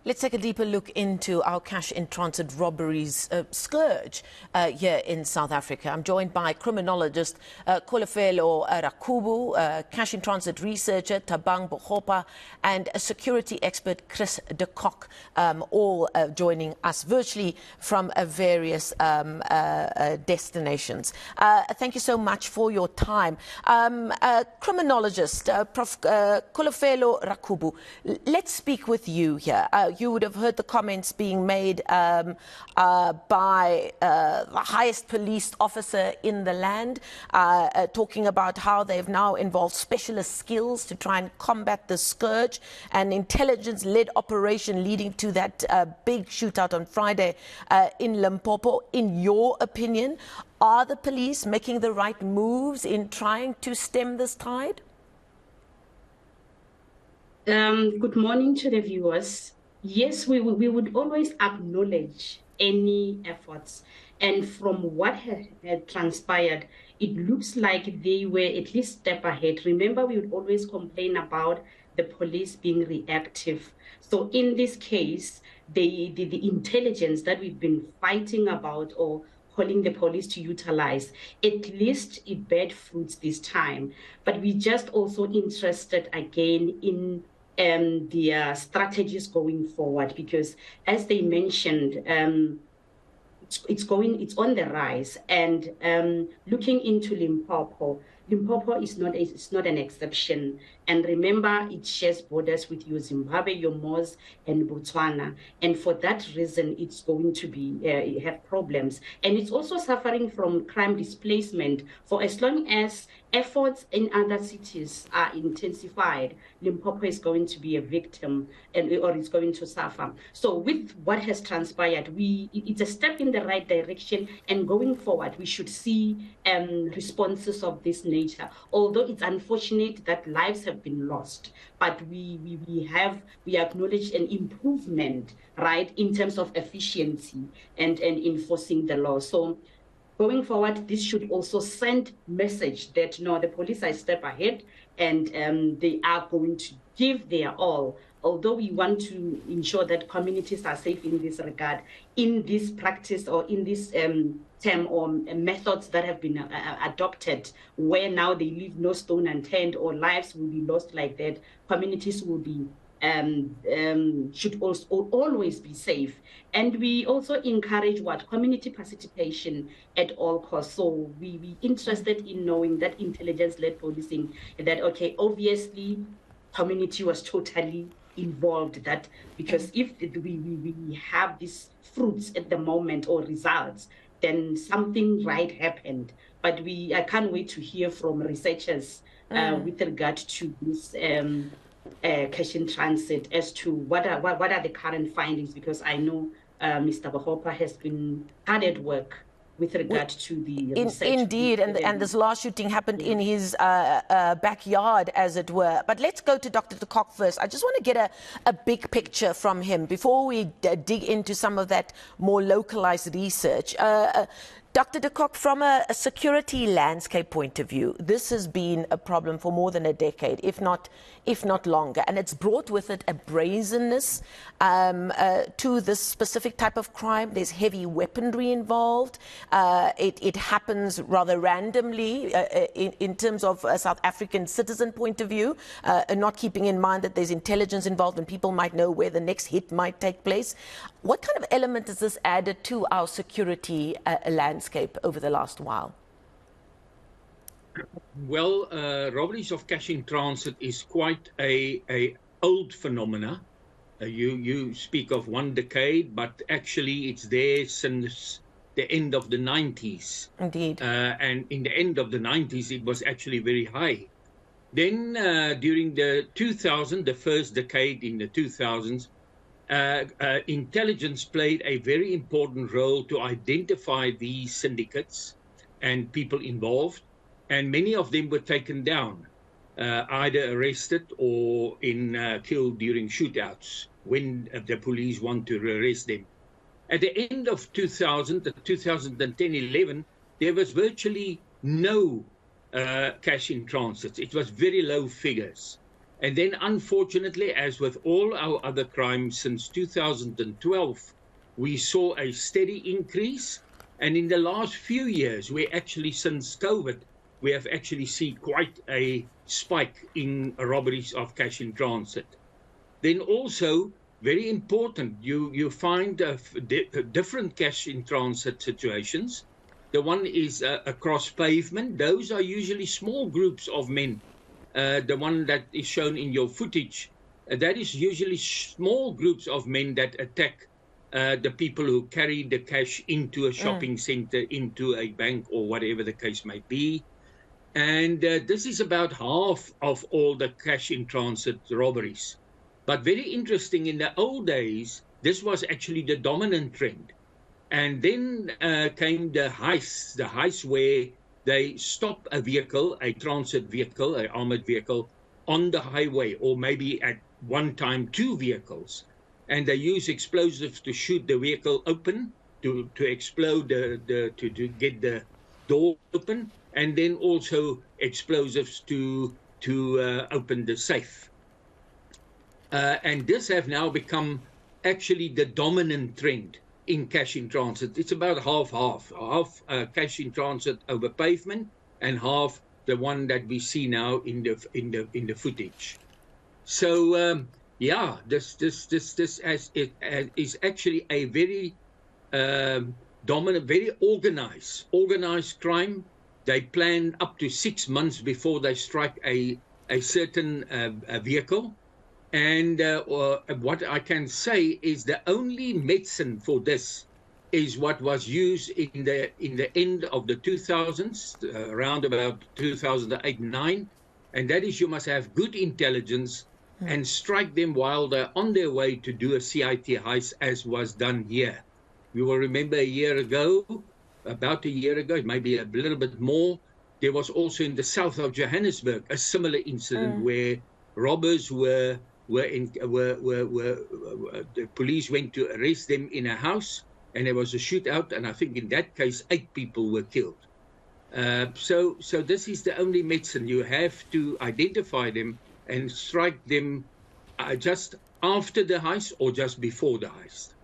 Let's take a deeper look into our cash-in-transit robberies scourge here in South Africa. I'm joined by criminologist Kholofelo Rakubu, cash-in-transit researcher Thabang Bogopa, and a security expert Chris De Kock, all joining us virtually from various destinations. Thank you so much for your time. Criminologist Prof. Kholofelo Rakubu, let's speak with you here. You would have heard the comments being made by the highest police officer in the land, talking about how they've now involved specialist skills to try and combat the scourge, an intelligence-led operation leading to that big shootout on Friday in Limpopo. In your opinion, are the police making the right moves in trying to stem this tide? Good morning to the viewers. Yes, we would always acknowledge any efforts. And from what had transpired, it looks like they were at least a step ahead. Remember, we would always complain about the police being reactive. So in this case, the intelligence that we've been fighting about or calling the police to utilize, at least it bear fruits this time. But we just also interested again in their strategies going forward, because as they mentioned, it's on the rise. And looking into Limpopo is not an exception. And remember, it shares borders with your Zimbabwe, your Mos, and Botswana. And for that reason, it's going to be have problems. And it's also suffering from crime displacement. For as long as efforts in other cities are intensified, Limpopo is going to be a victim, or it's going to suffer. So with what has transpired, it's a step in the right direction. And going forward, we should see responses of this nature. Although it's unfortunate that lives have been lost, but we acknowledge an improvement, right, in terms of efficiency and enforcing the law. So going forward, this should also send message that no, the police are a step ahead, and they are going to give their all. Although we want to ensure that communities are safe in this regard, in this practice or in this term or methods that have been adopted, where now they leave no stone unturned or lives will be lost like that, communities will be should also always be safe. And we also encourage community participation at all costs. So we interested in knowing that intelligence-led policing, that okay, obviously community was totally involved, that because if we have these fruits at the moment or results, then something right happened. But I can't wait to hear from researchers with regard to this cash in transit as to what are the current findings, because I know Mr. Bogopa has been hard at work with regard to the research. Indeed, and this last shooting happened in his backyard, as it were. But let's go to Dr. De Kock first. I just want to get a big picture from him before we dig into some of that more localized research. Dr. De Kock, from a security landscape point of view, this has been a problem for more than a decade, if not longer, and it's brought with it a brazenness to this specific type of crime. There's heavy weaponry involved. It happens rather randomly in terms of a South African citizen point of view, not keeping in mind that there's intelligence involved and people might know where the next hit might take place. What kind of element has this added to our security landscape over the last while? Well, robberies of cash in transit is quite a old phenomena. You speak of 1 decade, but actually it's there since the end of the 90s. Indeed. And in the end of the 90s, it was actually very high. Then during the 2000s, the first decade in the 2000s, intelligence played a very important role to identify these syndicates and people involved, and many of them were taken down, either arrested or killed during shootouts when the police want to arrest them. At the end of 2010-11, there was virtually no cash in transit. It was very low figures. And then, unfortunately, as with all our other crimes since 2012, we saw a steady increase. And in the last few years, we actually, since COVID, we have actually seen quite a spike in robberies of cash in transit. Then also, very important, you find different cash in transit situations. The one is across pavement. Those are usually small groups of men. The one that is shown in your footage, that is usually small groups of men that attack the people who carry the cash into a shopping center, into a bank, or whatever the case may be. And this is about half of all the cash in transit robberies. But very interesting, in the old days, this was actually the dominant trend. And then came the heists where they stop a vehicle, a transit vehicle, an armored vehicle, on the highway, or maybe at one time 2 vehicles. And they use explosives to shoot the vehicle open, to explode, to get the door open, and then also explosives to open the safe. And this have now become actually the dominant trend in cash in transit. It's about half cash in transit over pavement, and half the one that we see now in the footage. So yeah, this is actually a very dominant, very organized crime. They plan up to 6 months before they strike a certain vehicle. And what I can say is the only medicine for this is what was used in the end of the 2000s, around about 2008-9, and that is you must have good intelligence and strike them while they're on their way to do a CIT heist, as was done here. You will remember about a year ago, maybe a little bit more, there was also in the south of Johannesburg a similar incident where robbers the police went to arrest them in a house, and there was a shootout, and I think in that case 8 people were killed. So this is the only medicine. You have to identify them and strike them just after the heist or just before the heist.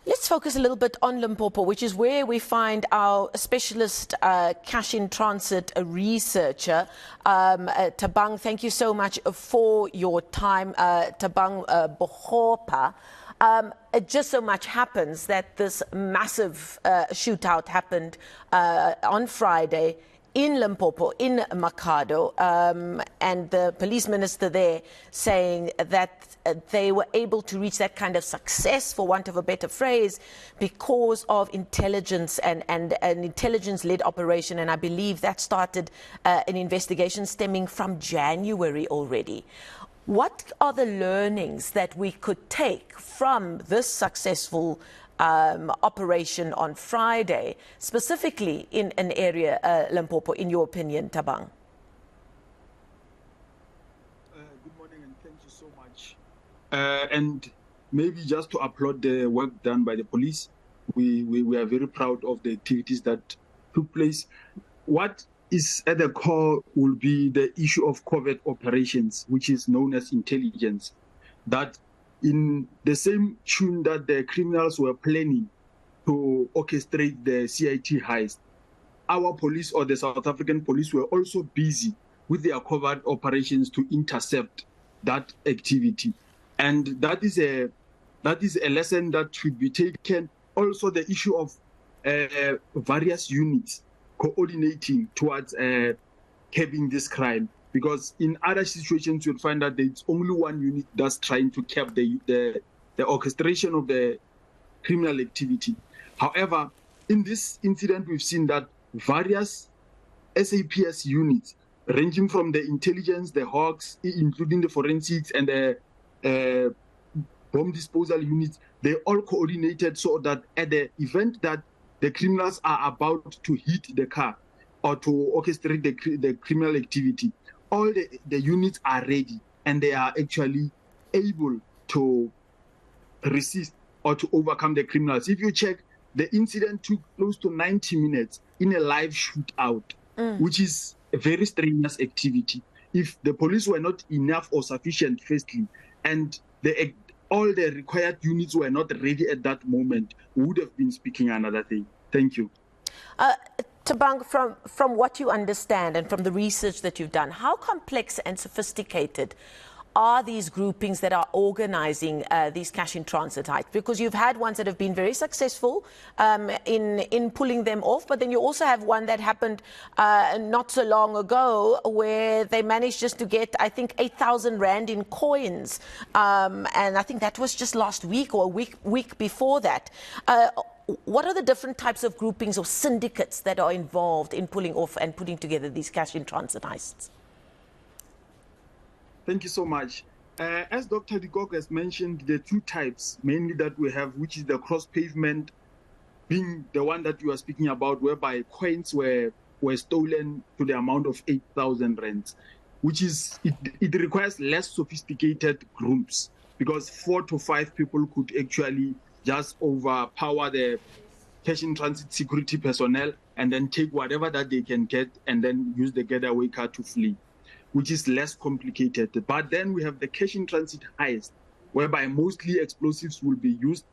Let's focus a little bit on Limpopo, which is where we find our specialist cash in transit researcher. Thabang, thank you so much for your time. Thabang Bogopa. It just so much happens that this massive shootout happened on Friday in Limpopo, in Makhado, and the police minister there saying that they were able to reach that kind of success, for want of a better phrase, because of intelligence and an intelligence-led operation. And I believe that started an investigation stemming from January already. What are the learnings that we could take from this successful operation on Friday, specifically in an area, Limpopo, in your opinion, Thabang? Good morning, and thank you so much. And maybe just to applaud the work done by the police, we are very proud of the activities that took place. What is at the core will be the issue of covert operations, which is known as intelligence. That in the same tune that the criminals were planning to orchestrate the CIT heist, our police, or the South African police, were also busy with their covert operations to intercept that activity. And that is a lesson that should be taken. Also, the issue of various units coordinating towards curbing this crime. Because in other situations, you'll find that it's only one unit that's trying to curb the orchestration of the criminal activity. However, in this incident, we've seen that various SAPS units, ranging from the intelligence, the Hawks, including the forensics and the bomb disposal units, they all coordinated so that at the event that the criminals are about to hit the car or to orchestrate the criminal activity, all the units are ready and they are actually able to resist or to overcome the criminals. If you check, the incident took close to 90 minutes in a live shootout, which is a very strenuous activity. if the police were not enough or sufficient, firstly, and all the required units were not ready at that moment, we would have been speaking another thing. Thank you. Thabang, from what you understand and from the research that you've done, how complex and sophisticated are these groupings that are organizing these cash-in-transit heists? Because you've had ones that have been very successful in pulling them off, but then you also have one that happened not so long ago where they managed just to get, I think, 8,000 Rand in coins. And I think that was just last week or a week before that. What are the different types of groupings or syndicates that are involved in pulling off and putting together these cash-in-transit heists? Thank you so much. As Dr. De Kock has mentioned, the two types mainly that we have, which is the cross-pavement, being the one that you are speaking about, whereby coins were stolen to the amount of 8,000 rands, which is, it requires less sophisticated groups, because 4 to 5 people could actually just overpower the cash-in-transit security personnel and then take whatever that they can get and then use the getaway car to flee, which is less complicated. But then we have the cash-in-transit heist, whereby mostly explosives will be used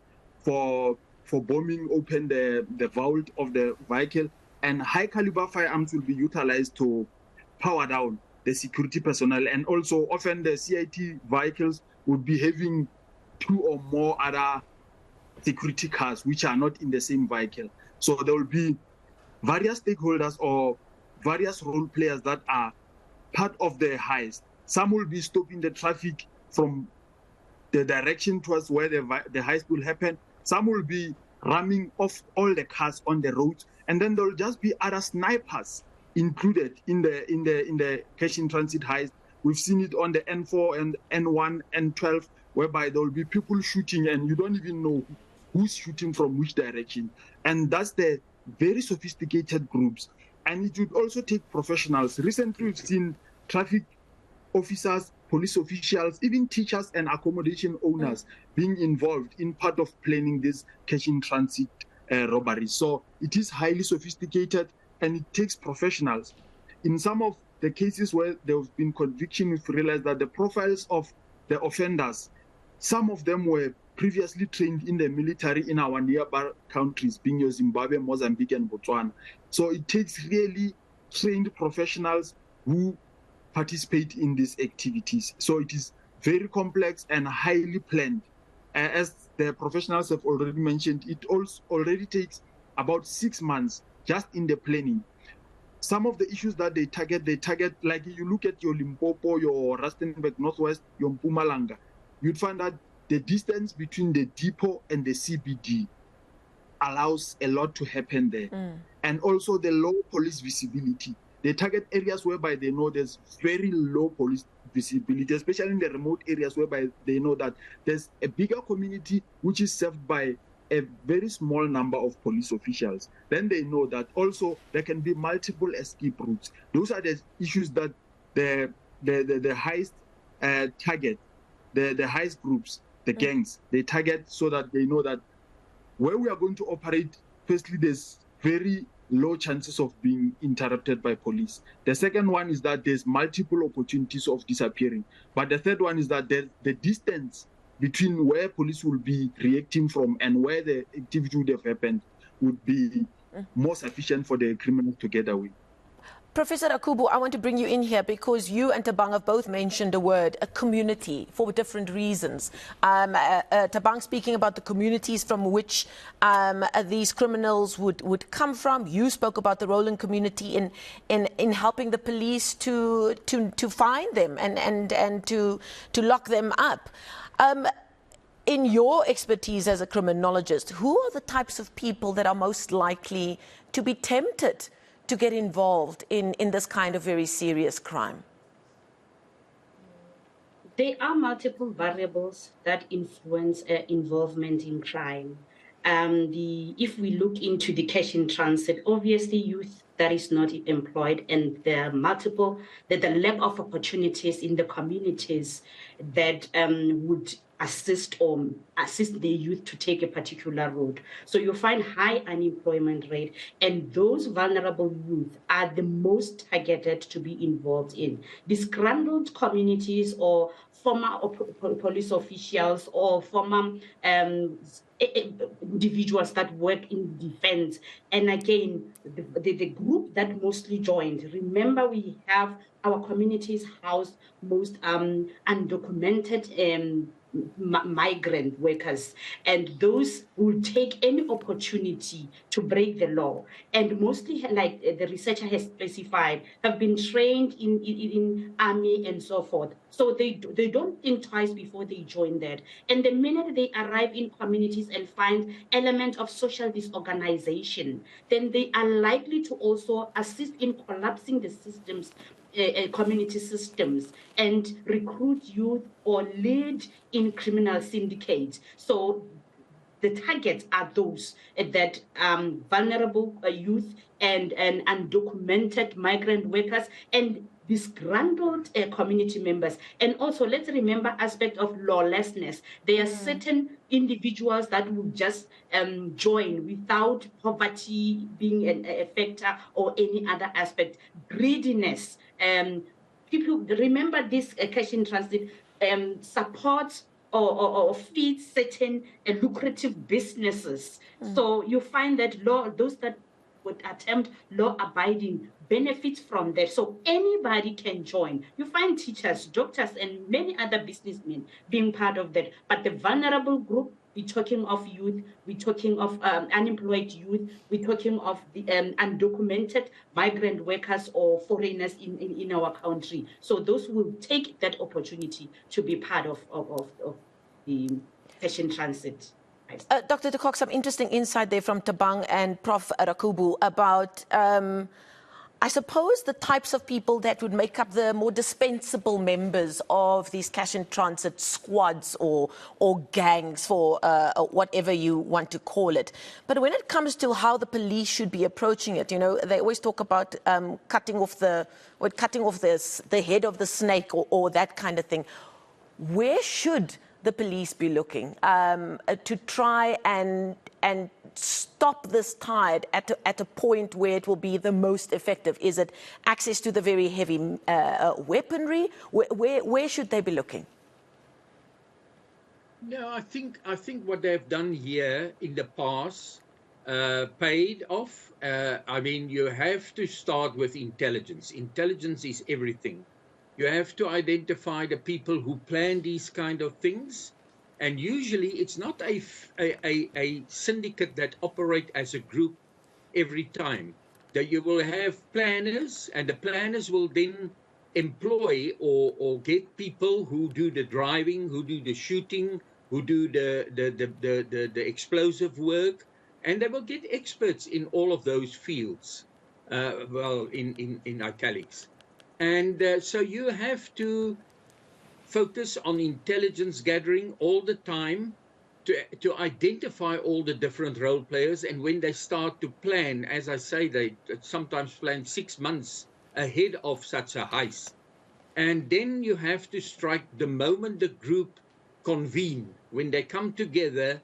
for bombing open the vault of the vehicle, and high-caliber firearms will be utilized to power down the security personnel. And also often the CIT vehicles would be having 2 or more other security cars which are not in the same vehicle. So there will be various stakeholders or various role players that are part of the heist. Some will be stopping the traffic from the direction towards where the heist will happen. Some will be ramming off all the cars on the road, and then there will just be other snipers included in the cash-in-transit heist. We've seen it on the N4 and N1, N12, whereby there will be people shooting and you don't even know who's shooting from which direction. And that's the very sophisticated groups. And it would also take professionals. Recently, we've seen traffic officers, police officials, even teachers and accommodation owners being involved in part of planning this cash-in-transit robbery. So it is highly sophisticated and it takes professionals. In some of the cases where there have been conviction, we've realized that the profiles of the offenders, some of them were previously trained in the military in our nearby countries, being Zimbabwe, Mozambique, and Botswana. So it takes really trained professionals who participate in these activities. So it is very complex and highly planned. As the professionals have already mentioned, it also already takes about 6 months just in the planning. Some of the issues that they target, like you look at your Limpopo, your Rustenburg Northwest, your Mpumalanga, you'd find that the distance between the depot and the CBD allows a lot to happen there. And also the low police visibility. They target areas whereby they know there's very low police visibility, especially in the remote areas whereby they know that there's a bigger community which is served by a very small number of police officials. Then they know that also there can be multiple escape routes. Those are the issues that the heist target, the heist groups, the gangs, they target, so that they know that where we are going to operate, firstly, there's very low chances of being interrupted by police. The second one is that there's multiple opportunities of disappearing. But the third one is that the distance between where police will be reacting from and where the activity would have happened would be more sufficient for the criminals to get away. Professor Rakubu, I want to bring you in here because you and Thabang have both mentioned a word, a community, for different reasons. Thabang speaking about the communities from which these criminals would come from. You spoke about the role in community in helping the police to find them and to lock them up. In your expertise as a criminologist, who are the types of people that are most likely to be tempted to get involved in this kind of very serious crime? There are multiple variables that influence involvement in crime. If we look into the cash in transit, obviously youth that is not employed, and there are the lack of opportunities in the communities that would assist the youth to take a particular road. So you find high unemployment rate, and those vulnerable youth are the most targeted to be involved in. Disgruntled communities or former police officials or former individuals that work in defense. And again, the group that mostly joined, remember we have our communities housed most undocumented migrant workers, and those will take any opportunity to break the law. And mostly, like the researcher has specified, have been trained in army and so forth. So they don't think twice before they join that. And the minute they arrive in communities and find element of social disorganization, then they are likely to also assist in collapsing the systems, community systems, and recruit youth or lead in criminal syndicates. So the targets are those that vulnerable youth and undocumented migrant workers and disgruntled community members. And also, let's remember aspect of lawlessness. There are certain individuals that will just join without poverty being a factor or any other aspect. Greediness. People remember this cash in transit supports or feeds certain lucrative businesses. So you find that those that would attempt law-abiding benefits from that. So anybody can join. You find teachers, doctors, and many other businessmen being part of that. But the vulnerable group, we're talking of youth, we're talking of unemployed youth, we're talking of the undocumented migrant workers or foreigners in our country. So those will take that opportunity to be part of the fashion transit. Dr. De Kock, some interesting insight there from Thabang and Prof. Rakubu about, I suppose, the types of people that would make up the more dispensable members of these cash and transit squads or gangs, for whatever you want to call it. But when it comes to how the police should be approaching it, you know, they always talk about cutting off the head of the snake or that kind of thing. Where should the police be looking to try and stop this tide at a point where it will be the most effective? Is it access to the very heavy weaponry? Where should they be looking? No, I think what they've done here in the past paid off. I mean, you have to start with intelligence. Intelligence is everything. You have to identify the people who plan these kind of things. And usually it's not a syndicate that operate as a group every time. That you will have planners, and the planners will then employ or get people who do the driving, who do the shooting, who do the explosive work, and they will get experts in all of those fields, well, in italics. And so you have to focus on intelligence gathering all the time to identify all the different role players. And when they start to plan, as I say, they sometimes plan 6 months ahead of such a heist. And then you have to strike the moment the group convene, when they come together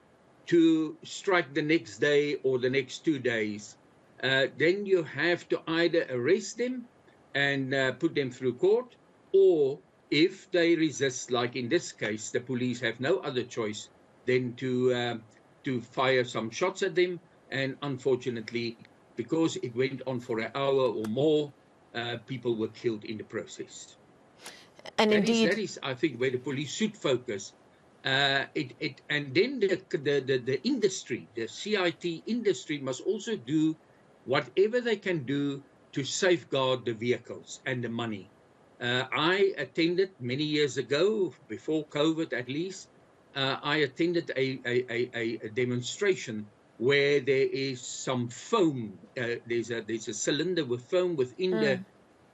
to strike the next day or the next 2 days. Then you have to either arrest them and put them through court, or if they resist, like in this case, the police have no other choice than to fire some shots at them. And unfortunately, because it went on for an hour or more, people were killed in the process. And that is, I think, where the police should focus. And then the industry, the CIT industry, must also do whatever they can do to safeguard the vehicles and the money. I attended many years ago, before COVID at least, I attended a demonstration where there is some foam. There's a cylinder with foam within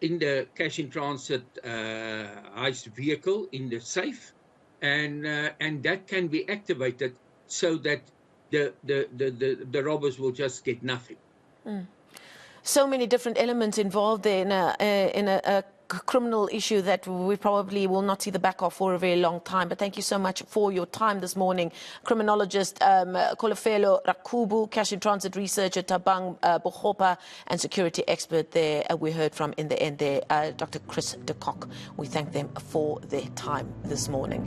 the cash in transit heist vehicle in the safe, and that can be activated so that the robbers will just get nothing. So many different elements involved there in a criminal issue that we probably will not see the back of for a very long time. But thank you so much for your time this morning. Criminologist Kholofelo Rakubu, cash in transit researcher Thabang, Bogopa, and security expert there we heard from in the end there, Dr. Chris De Kock. We thank them for their time this morning.